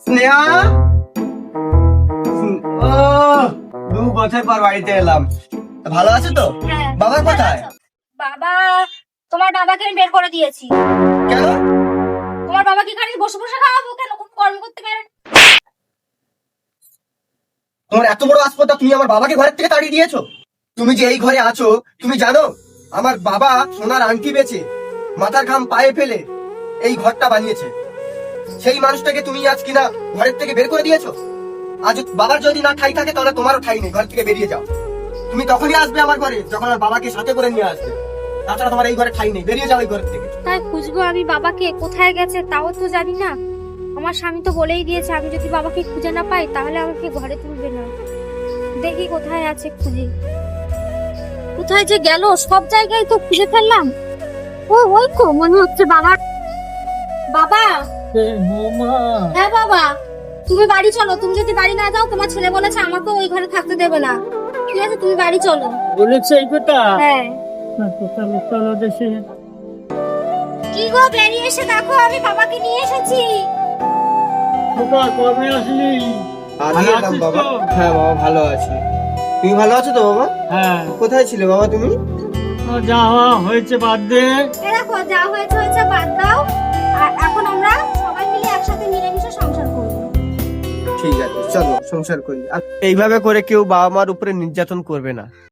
স্নেহা, ও 2 বছর পর বাড়িতে এলাম। ভালো আছো তো? হ্যাঁ। বাবা কোথায়? বাবা, তোমার বাবাকে আমি বের করে দিয়েছি। কেন? তোমার বাবাকে খালি বসে বসে খাওয়াবো কেন? কোনো কর্ম করতে পারে না। তোমার এত বড় আসপদা, তুমি আমার বাবাকে ঘরের থেকে তাড়িয়ে দিয়েছো? তুমি যে এই ঘরে আছো, তুমি জানো আমার বাবা সোনার আংটি বেচে মাথার ঘাম পায়ে ফেলে এই ঘরটা বানিয়েছে। সেই মানুষটাকে তুমি আজ কিনা ঘরের থেকে বের করে দিয়েছো। আজ বাবার যদি না ঠাই থাকে তাহলে তোমারও ঠাই নেই, ঘর থেকে বেরিয়ে যাও। তুমি তখনই আসবে আমার ঘরে যখন আমার বাবাকে সাথে করে নিয়ে আসবে। তাছাড়া তোমার এই ঘরে ঠাই নেই, বেরিয়ে যাও এই ঘর থেকে। তাই খুঁজবো আমি বাবাকে, কোথায় গেছে তাও তো জানি না। আমার স্বামী তো বলেই দিয়েছে আমি যদি বাবাকে খুঁজে না পাই তাহলে আমাকে ঘরে তুলবে না। দেখি কোথায় আছে, খুঁজি। কোথায় যে গেল, সব জায়গায় তো খুঁজে ফেললাম। ওই তো মনে হচ্ছে বাবা। বাবা, হ্যাঁ বাবা, তুমি বাড়ি চলো। তুমি যদি বাড়ি না যাও, তোমার ছেলে বলেছে আমাকে ওই ঘরে থাকতে দেবে না। ঠিক আছে, তুমি বাড়ি চলো। বলেছে এই কথা? হ্যাঁ। চলো চলো দেশে। কি গো, বেরিয়ে এসে দেখো আমি বাবাকে নিয়ে এসেছি। কবে আসলি? আজকে এলাম বাবা। হ্যাঁ বাবা, ভালো আছি। তুমি ভালো আছো তো বাবা? হ্যাঁ। কোথায় ছিলে বাবা তুমি? যা হওয়া হয়েছে বাদ দে। দেখো, যা হয়েছে হয়েছে, বাদ দাও। আর এখন আমরা সবাই মিলে একসাথে মিলেমিশে সংসার করব। ঠিক আছে, চলো সংসার করি। আর এইভাবে করে কেউ বাবা মার উপরে নির্যাতন করবে না।